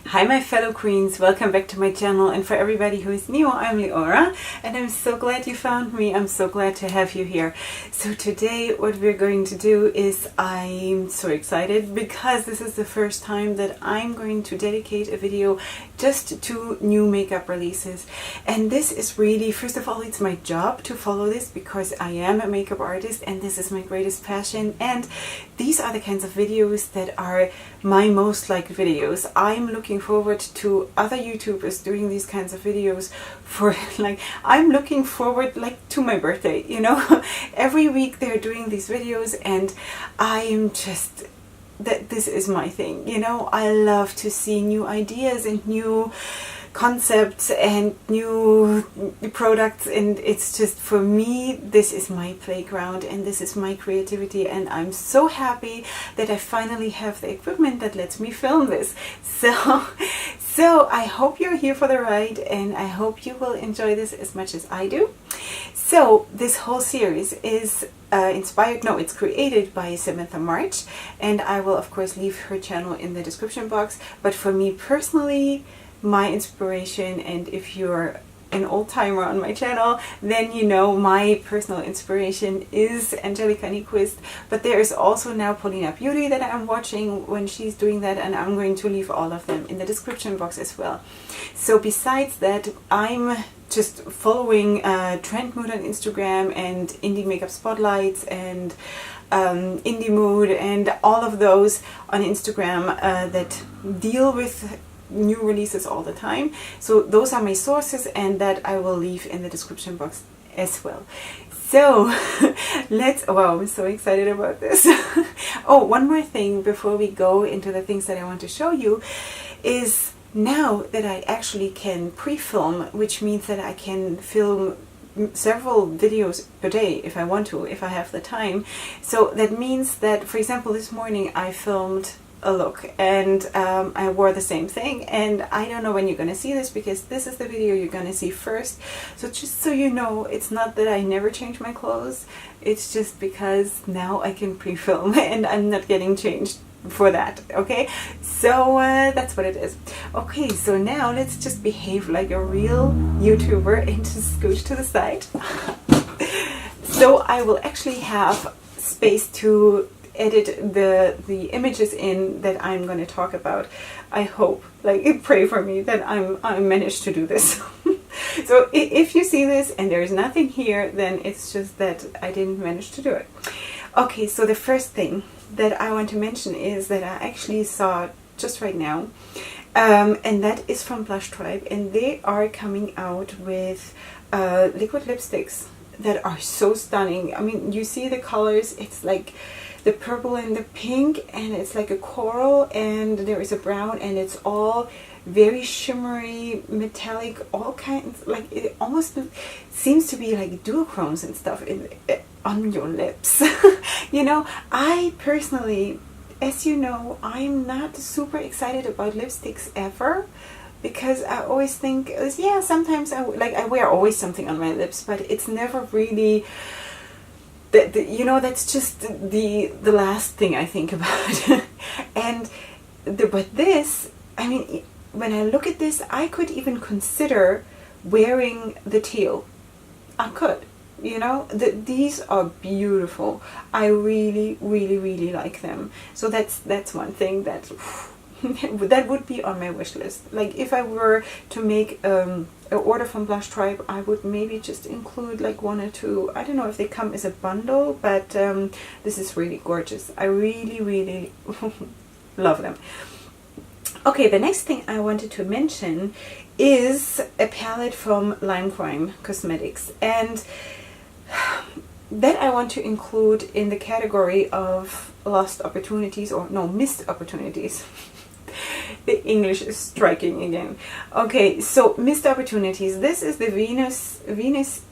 Hi my fellow queens, welcome back to my channel, and for everybody who is new, I'm Leorah and I'm so glad you found me. I'm so glad to have you here. So today what we're going to do is, I'm so excited because this is the first time that I'm going to dedicate a video just to new makeup releases. And this is really, first of all, it's my job to follow this because I am a makeup artist and this is my greatest passion, and these are the kinds of videos that are my most liked videos. I'm looking forward to other YouTubers doing these kinds of videos for I'm looking forward to my birthday, you know. Every week they're doing these videos and I'm just, this is my thing, you know. I love to see new ideas and new concepts and new products, and it's just, for me, this is my playground and this is my creativity, and I'm so happy that I finally have the equipment that lets me film this. So I hope you're here for the ride and I hope you will enjoy this as much as I do. So this whole series is it's created by Samantha March, and I will of course leave her channel in the description box. But for me personally, my inspiration, and if you're an old-timer on my channel, then you know my personal inspiration is Angelica Nyquist, but there is also now Pastel Beauty that I'm watching when she's doing that, and I'm going to leave all of them in the description box as well. So besides that, I'm just following Trend Mood on Instagram and Indie Makeup Spotlights and Indie Mood and all of those on Instagram that deal with new releases all the time. So those are my sources, and that I will leave in the description box as well. So wow, I'm so excited about this. Oh, one more thing before we go into the things that I want to show you is, now that I actually can pre-film, which means that I can film several videos per day if I want to, if I have the time. So that means that, for example, this morning I filmed a look and I wore the same thing, and I don't know when you're gonna see this because this is the video you're gonna see first. So just so you know, it's not that I never change my clothes, it's just because now I can pre-film and I'm not getting changed for that. Okay, so that's what it is. Okay, so now let's just behave like a real YouTuber and just scooch to the side. So I will actually have space to edit the images in that I'm going to talk about. I hope, pray for me that I managed to do this. So if you see this and there's nothing here, then it's just that I didn't manage to do it. Okay, so the first thing that I want to mention is that I actually saw just right now, and that is from Blush Tribe, and they are coming out with liquid lipsticks that are so stunning. I mean, you see the colors, it's like the purple and the pink, and it's like a coral, and there is a brown, and it's all very shimmery, metallic, all kinds, it almost seems to be like duochromes and stuff on your lips. You know, I personally, as you know, I'm not super excited about lipsticks ever, because I always think, yeah, sometimes I wear always something on my lips, but it's never really you know, that's just the last thing I think about. But this, I mean, when I look at this, I could even consider wearing the teal. I could, you know. These are beautiful. I really, really, really like them. So that's one thing that that would be on my wish list. If I were to make an order from Blush Tribe, I would maybe just include one or two. I don't know if they come as a bundle, but this is really gorgeous. I really, really love them. Okay, the next thing I wanted to mention is a palette from Lime Crime Cosmetics, and that I want to include in the category of lost opportunities, or no, missed opportunities. The English is striking again. Okay, so missed opportunities. This is the Venus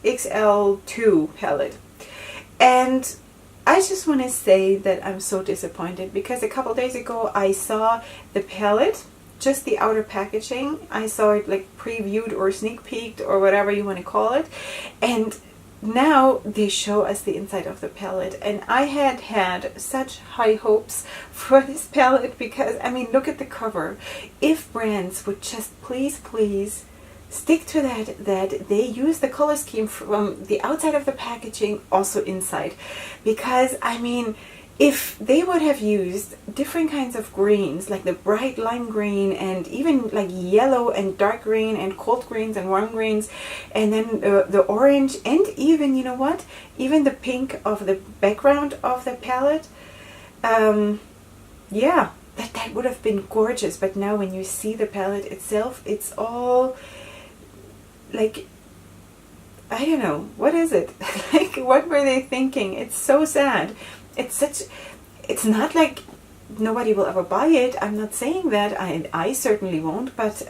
XL2 palette, and I just want to say that I'm so disappointed because a couple days ago I saw the palette, just the outer packaging. I saw it previewed or sneak peeked or whatever you want to call it, and now they show us the inside of the palette, and I had such high hopes for this palette because, I mean, look at the cover. If brands would just please stick to that they use the color scheme from the outside of the packaging also inside, because I mean, if they would have used different kinds of greens, like the bright lime green and even like yellow and dark green and cold greens and warm greens, and then the orange, and even, you know what, even the pink of the background of the palette, yeah, that would have been gorgeous. But now when you see the palette itself, it's all like, I don't know, what is it? Like, what were they thinking? It's so sad. It's not like nobody will ever buy it. I'm not saying that. I certainly won't, but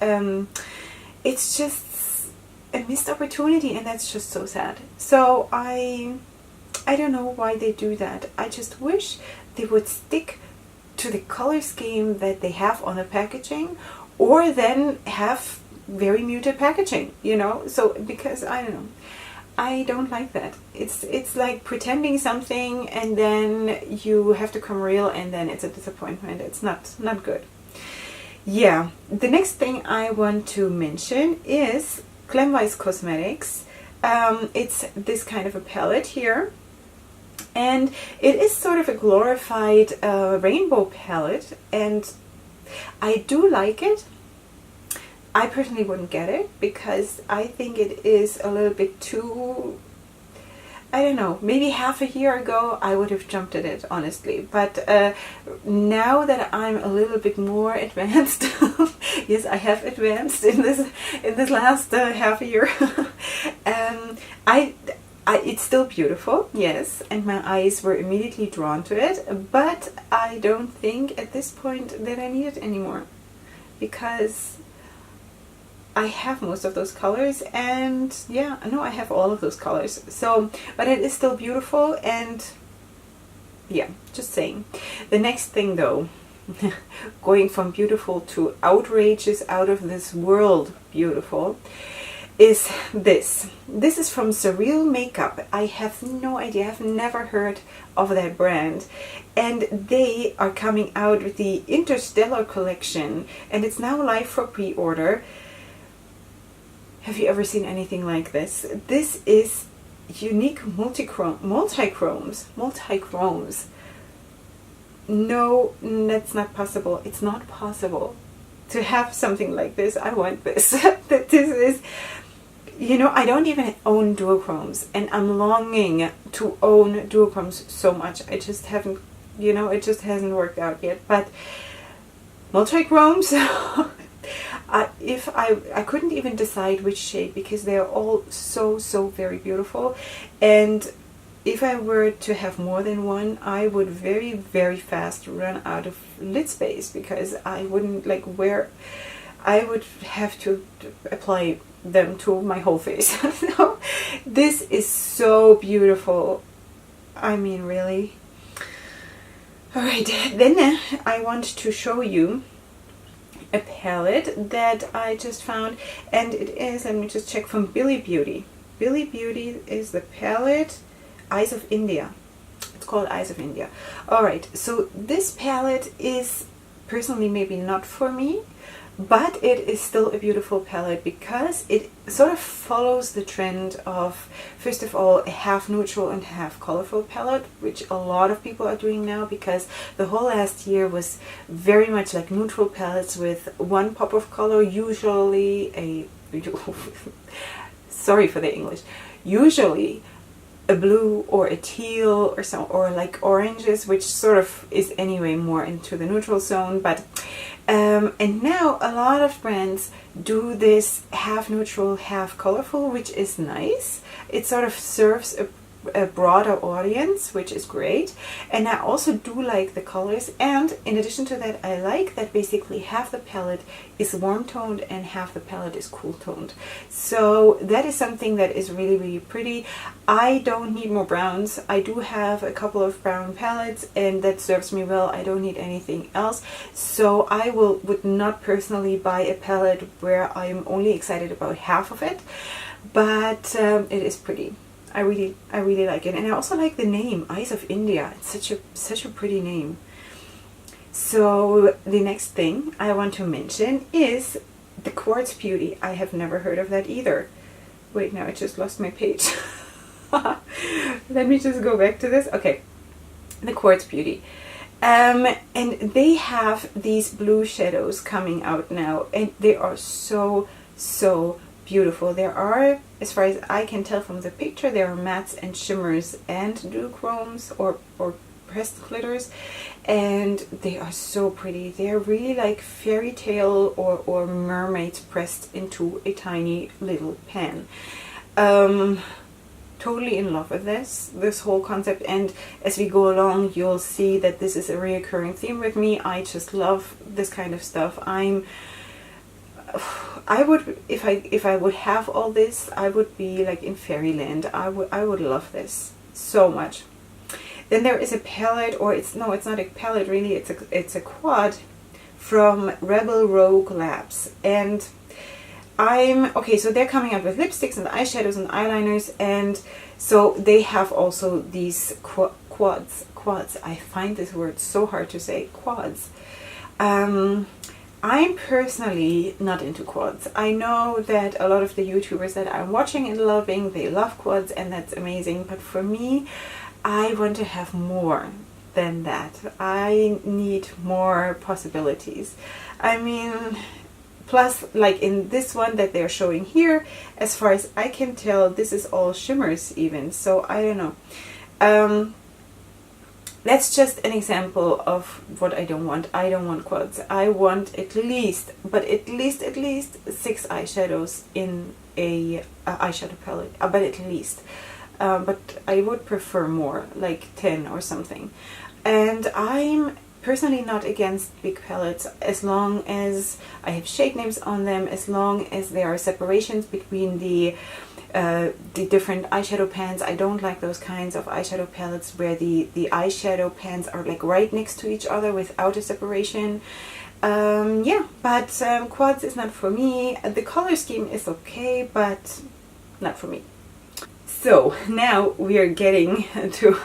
it's just a missed opportunity, and that's just so sad. So I don't know why they do that. I just wish they would stick to the color scheme that they have on the packaging, or then have very muted packaging, you know. So, because I don't know, I don't like that. It's like pretending something and then you have to come real, and then it's a disappointment. It's not good. Yeah, the next thing I want to mention is Weiss Cosmetics. It's this kind of a palette here, and it is sort of a glorified rainbow palette, and I do like it. I personally wouldn't get it because I think it is a little bit too, I don't know, maybe half a year ago I would have jumped at it, honestly. But now that I'm a little bit more advanced, yes, I have advanced in this last half a year, it's still beautiful, yes, and my eyes were immediately drawn to it, but I don't think at this point that I need it anymore, because I have most of those colors, and yeah, no, I have all of those colors. So, but it is still beautiful, and yeah, just saying. The next thing though, going from beautiful to outrageous, out of this world beautiful, is this. This is from Surreal Makeup. I have no idea, I've never heard of that brand, and they are coming out with the Interstellar Collection, and it's now live for pre-order. Have you ever seen anything like this? This is unique multi-chromes. No, that's not possible. It's not possible to have something like this. I want this. That this is, you know, I don't even own duochromes, and I'm longing to own duochromes so much. I just haven't, you know, it just hasn't worked out yet. But multi-chromes, I couldn't even decide which shade, because they are all so very beautiful, and if I were to have more than one, I would very fast run out of lid space, because I wouldn't like where I would have to apply them to my whole face. So this is so beautiful. I mean, really. Alright, then I want to show you a palette that I just found, and it is, let me just check, from Billy Beauty. Billy Beauty is the palette Eyes of India. It's called Eyes of India. Alright, so this palette is personally maybe not for me, but it is still a beautiful palette because it sort of follows the trend of, first of all, a half neutral and half colorful palette, which a lot of people are doing now, because the whole last year was very much like neutral palettes with one pop of color, usually a sorry for the English, usually a blue or a teal or some, or like oranges, which sort of is anyway more into the neutral zone. But and now a lot of brands do this half neutral, half colorful, which is nice. It sort of serves a broader audience, which is great. And I also do like the colors, and in addition to that, I like that basically half the palette is warm toned and half the palette is cool toned. So that is something that is really pretty. I don't need more browns. I do have a couple of brown palettes, and that serves me well. I don't need anything else. So I would not personally buy a palette where I'm only excited about half of it, but it is pretty. I really like it. And I also like the name, Eyes of India. It's such a pretty name. So the next thing I want to mention is the Quartz Beauty. I have never heard of that either. Wait, now I just lost my page. Let me just go back to this. Okay, the Quartz Beauty. And they have these blue shadows coming out now, and they are so beautiful. There are, as far as I can tell from the picture, there are mattes and shimmers and duochromes or pressed glitters, and they are so pretty. They're really like fairy tale or mermaids pressed into a tiny little pan. Totally in love with this whole concept, and as we go along you'll see that this is a reoccurring theme with me. I just love this kind of stuff. I would, if I would have all this, I would be like in fairyland. I would love this so much. Then there is a palette, or it's not a palette really, it's a quad from Rebel Rogue Labs, and so they're coming out with lipsticks and eyeshadows and eyeliners, and so they have also these quads. I find this word so hard to say, quads. I'm personally not into quads. I know that a lot of the YouTubers that I'm watching and loving, they love quads, and that's amazing, but for me, I want to have more than that. I need more possibilities. I mean, plus, like in this one that they're showing here, as far as I can tell, this is all shimmers even, so I don't know. That's just an example of what I don't want. I don't want quads. I want at least 6 eyeshadows in a eyeshadow palette, but at least. But I would prefer more, like 10 or something. And I'm personally not against big palettes, as long as I have shade names on them, as long as there are separations between the different eyeshadow pans. I don't like those kinds of eyeshadow palettes where the eyeshadow pans are like right next to each other without a separation. Yeah, but quads is not for me. The color scheme is okay, but not for me. So now we are getting to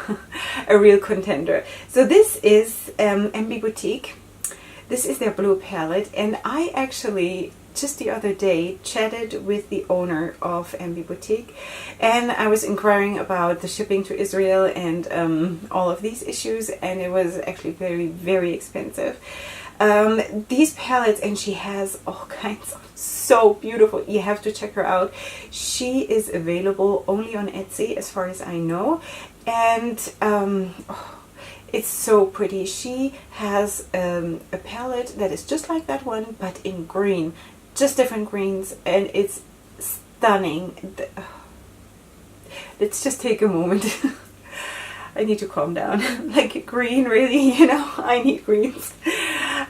a real contender. So this is MB Boutique. This is their blue palette, and I actually just the other day chatted with the owner of MB Boutique, and I was inquiring about the shipping to Israel and all of these issues, and it was actually very expensive. These palettes, and she has all kinds of so beautiful. You have to check her out. She is available only on Etsy as far as I know, and it's so pretty. She has a palette that is just like that one, but in green, just different greens, and it's stunning. Let's just take a moment. I need to calm down. Like green, really, you know, I need greens.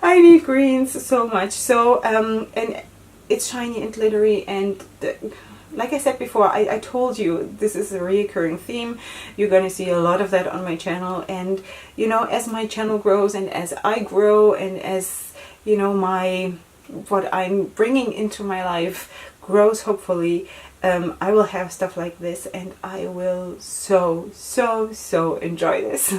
I need greens so much. So, and it's shiny and glittery, and like I said before, I told you this is a recurring theme. You're going to see a lot of that on my channel, and you know, as my channel grows and as I grow and as, you know, what I'm bringing into my life grows, hopefully, I will have stuff like this, and I will so enjoy this.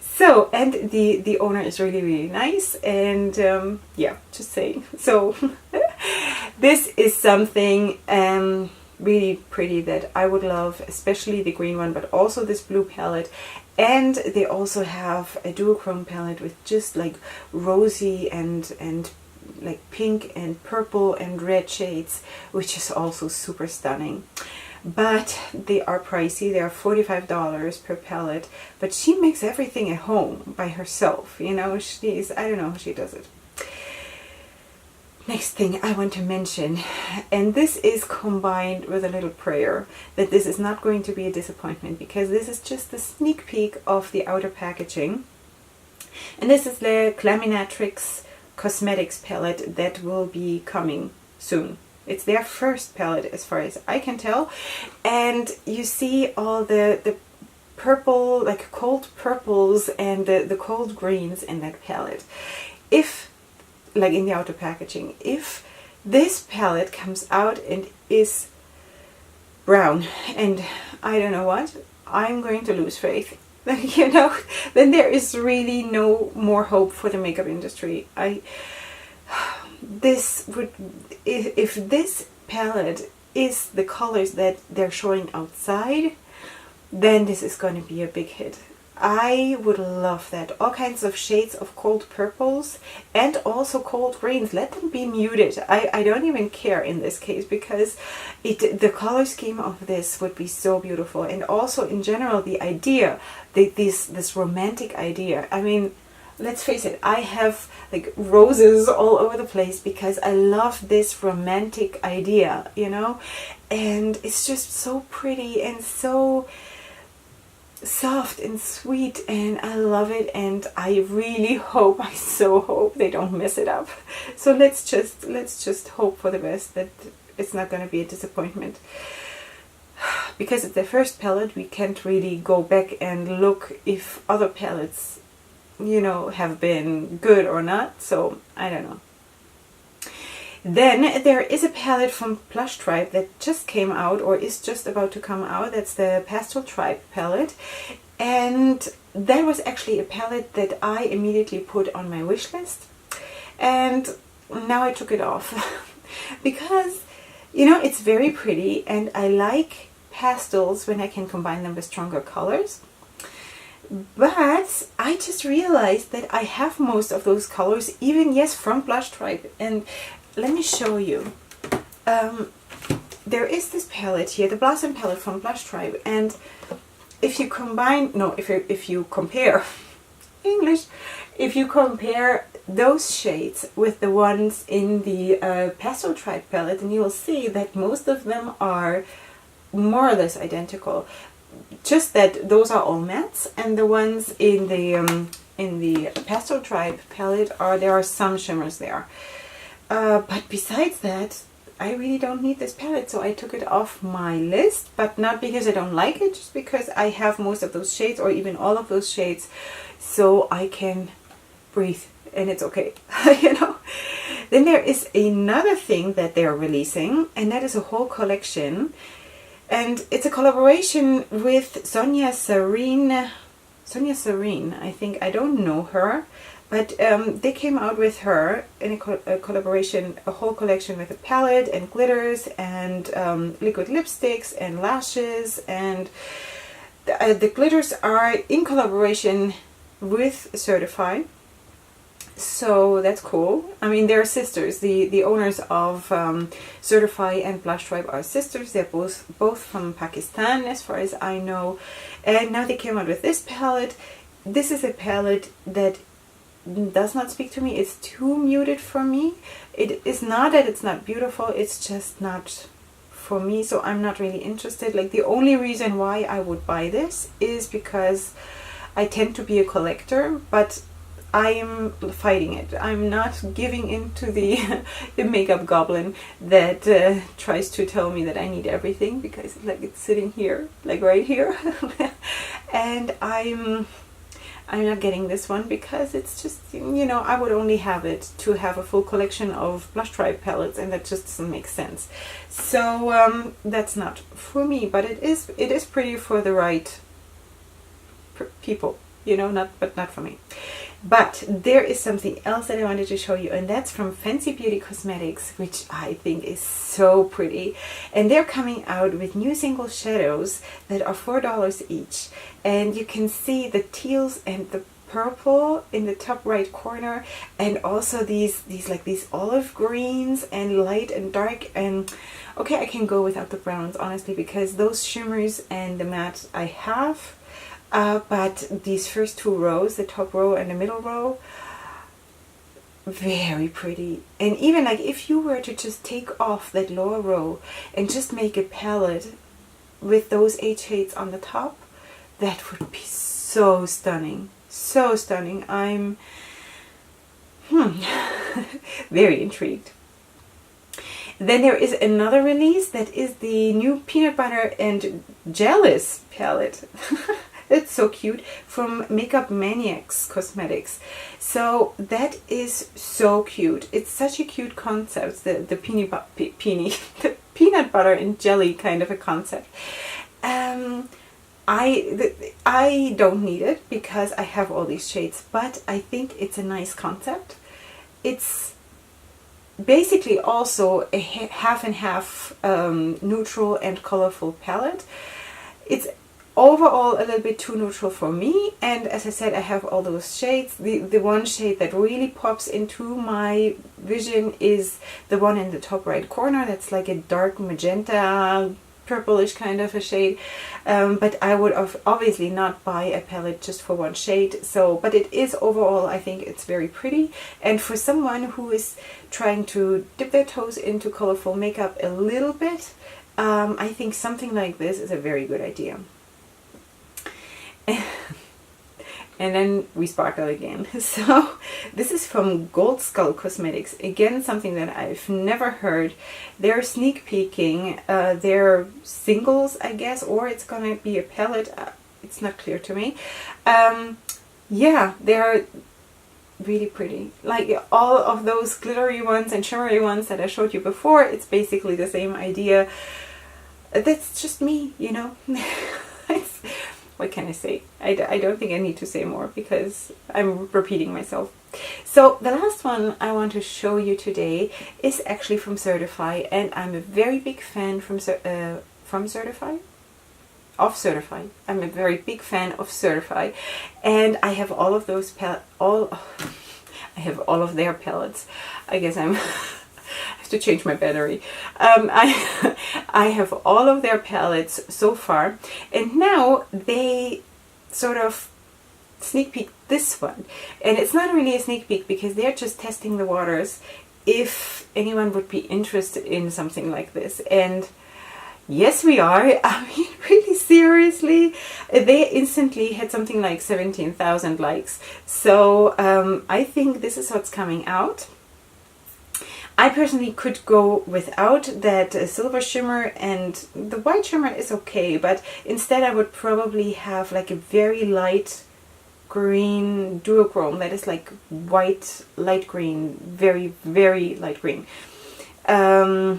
So, and the owner is really nice, and yeah, just saying. So this is something really pretty that I would love, especially the green one, but also this blue palette. And they also have a duochrome palette with just like rosy and like pink and purple and red shades, which is also super stunning. But they are pricey. They are $45 per palette, but she makes everything at home by herself, you know. I don't know how she does it. Next thing I want to mention, and this is combined with a little prayer that this is not going to be a disappointment, because this is just a sneak peek of the outer packaging, and this is the Glaminatrix Cosmetics palette that will be coming soon. It's their first palette as far as I can tell, and you see all the purple, like cold purples, and the cold greens in that palette. If, like in the outer packaging, if this palette comes out and is brown. And I don't know what, I'm going to lose faith. You know, then there is really no more hope for the makeup industry. This would, if this palette is the colors that they're showing outside, then this is going to be a big hit. I would love that. All kinds of shades of cold purples and also cold greens. Let them be muted. I don't even care in this case, because the color scheme of this would be so beautiful. And also in general, the idea, this romantic idea. I mean, let's face it, I have like roses all over the place because I love this romantic idea, you know, and it's just so pretty and so soft and sweet, and I love it, and I really hope, I so hope they don't mess it up. So let's just hope for the best, that it's not going to be a disappointment. Because it's the first palette, we can't really go back and look if other palettes, you know, have been good or not. So I don't know. Then there is a palette from Blush Tribe that just came out, or is just about to come out. That's the Pastel Tribe palette. And that was actually a palette that I immediately put on my wish list. And now I took it off. Because, you know, it's very pretty, and I like pastels when I can combine them with stronger colors. But I just realized that I have most of those colors, even, yes, from Blush Tribe. And let me show you. There is this palette here, the Blossom palette from Blush Tribe, and if you combine, no, if you compare English, if you compare those shades with the ones in the Pastel Tribe palette, then you will see that most of them are more or less identical. Just that those are all mattes, and the ones in the Pastel Tribe palette there are some shimmers there. But besides that, I really don't need this palette, so I took it off my list, but not because I don't like it, just because I have most of those shades, or even all of those shades, so I can breathe, and it's okay, you know. Then there is another thing that they're releasing, and that is a whole collection, and it's a collaboration with Sonia Zarine, I think. I don't know her. But they came out with her in a collaboration, a whole collection with a palette and glitters and liquid lipsticks and lashes. And the glitters are in collaboration with Certify. So that's cool. I mean, they're sisters. The owners of Certify and Blush Tribe are sisters. They're both from Pakistan, as far as I know. And now they came out with this palette. This is a palette that does not speak to me. It's too muted for me. It is not that it's not beautiful, it's just not for me, so I'm not really interested. Like, the only reason why I would buy this is because I tend to be a collector, but I am fighting it. I'm not giving in to the makeup goblin that tries to tell me that I need everything, because like it's sitting here, like right here. And I'm not getting this one because it's just, you know, I would only have it to have a full collection of Blush Tribe palettes, and that just doesn't make sense. So that's not for me, but it is pretty for the right people, you know, but not for me. But there is something else that I wanted to show you, and that's from Fancy Beauty Cosmetics, which I think is so pretty. And they're coming out with new single shadows that are $4 each. And you can see the teals and the purple in the top right corner, and also these olive greens and light and dark. And okay, I can go without the browns, honestly, because those shimmers and the matte I have. But these first two rows, the top row and the middle row, very pretty. And even like if you were to just take off that lower row and just make a palette with those 8 shades on the top, that would be so stunning. So stunning. I'm very intrigued. Then there is another release that is the new Peanut Butter and Jealous palette. It's so cute, from Makeup Maniacs Cosmetics. So that is so cute. It's such a cute concept. The peanut butter and jelly kind of a concept. I don't need it because I have all these shades, but I think it's a nice concept. It's basically also a half and half neutral and colorful palette. It's overall a little bit too neutral for me, and as I said, I have all those shades. The one shade that really pops into my vision is the one in the top right corner. That's like a dark magenta, purplish kind of a shade, but I would obviously not buy a palette just for one shade. So, but it is overall, I think it's very pretty, and for someone who is trying to dip their toes into colorful makeup a little bit, I think something like this is a very good idea. And then we sparkle again. So this is from Gold Skull Cosmetics. Again, something that I've never heard. They're sneak peeking their singles, I guess, or it's gonna be a palette. It's not clear to me. Yeah, they're really pretty. Like all of those glittery ones and shimmery ones that I showed you before, it's basically the same idea. That's just me, you know. What can I say? I don't think I need to say more because I'm repeating myself. So the last one I want to show you today is actually from Certify, and I'm a very big fan of Certify. I'm a very big fan of Certify, and I have all of those I have all of their palettes. I guess I have to change my battery. I have all of their palettes so far, and now they sort of sneak peek this one, and it's not really a sneak peek because they're just testing the waters if anyone would be interested in something like this. And yes, we are. I mean, really seriously, they instantly had something like 17,000 likes. So I think this is what's coming out. I personally could go without that silver shimmer, and the white shimmer is okay, but instead I would probably have like a very light green duochrome that is like white, light green, very, very light green. But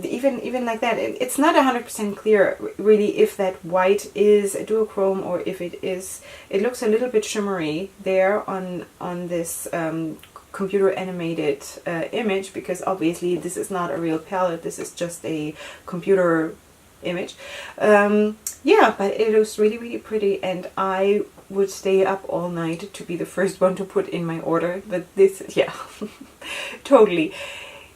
even like that, it's not 100% clear really if that white is a duochrome or if it is. It looks a little bit shimmery there on this computer animated image, because obviously this is not a real palette, this is just a computer image. Yeah, but it looks really, really pretty, and I would stay up all night to be the first one to put in my order. But this, yeah, totally.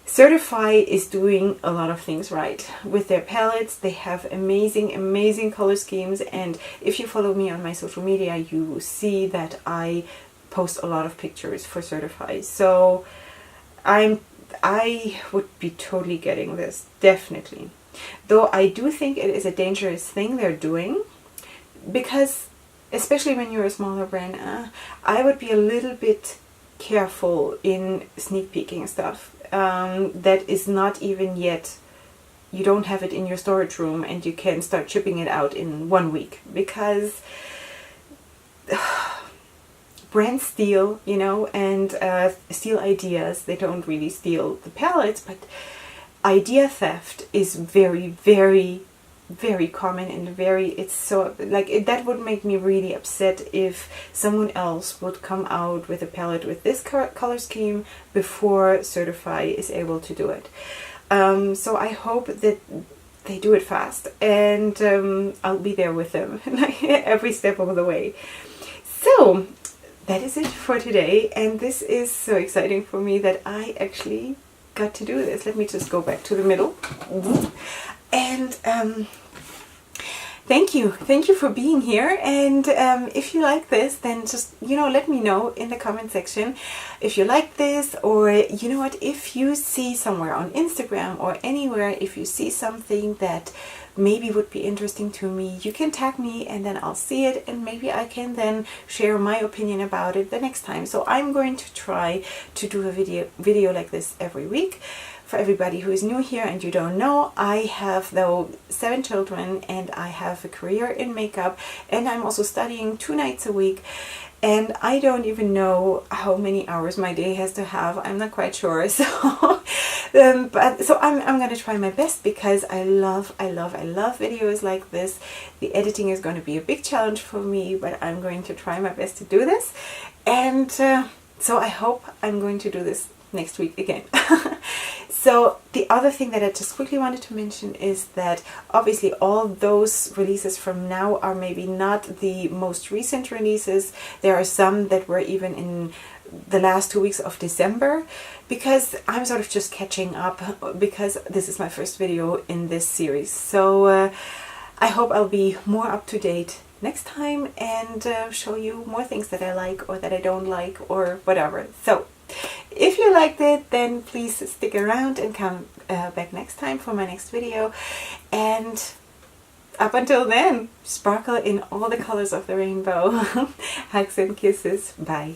Certify is doing a lot of things right with their palettes. They have amazing, amazing color schemes, and if you follow me on my social media, you see that I post a lot of pictures for Certify. So I would be totally getting this, definitely. Though I do think it is a dangerous thing they're doing, because especially when you're a smaller brand, I would be a little bit careful in sneak peeking stuff that is not even yet, you don't have it in your storage room and you can start shipping it out in 1 week, because brands steal, you know, and steal ideas. They don't really steal the palettes, but idea theft is very, very, very common, and it's so, like, that would make me really upset if someone else would come out with a palette with this color scheme before Certify is able to do it. So I hope that they do it fast, and I'll be there with them like every step of the way. So that is it for today, and this is so exciting for me that I actually got to do this. Let me just go back to the middle. And thank you for being here, and if you like this, then just, you know, let me know in the comment section if you like this, or you know what, if you see somewhere on Instagram or anywhere, if you see something that maybe would be interesting to me, you can tag me and then I'll see it, and maybe I can then share my opinion about it the next time. So I'm going to try to do a video like this every week. For everybody who is new here and you don't know, I have, though, 7 children, and I have a career in makeup, and I'm also studying 2 nights a week. and I don't even know how many hours my day has to have. I'm not quite sure. So so I'm gonna try my best, because I love videos like this. The editing is going to be a big challenge for me, but I'm going to try my best to do this. And so I hope I'm going to do this next week again. So the other thing that I just quickly wanted to mention is that obviously all those releases from now are maybe not the most recent releases. There are some that were even in the last 2 weeks of December, because I'm sort of just catching up, because this is my first video in this series. So I hope I'll be more up to date next time and show you more things that I like or that I don't like or whatever. So if you liked it, then please stick around and come back next time for my next video. And up until then, sparkle in all the colors of the rainbow. Hugs and kisses. Bye.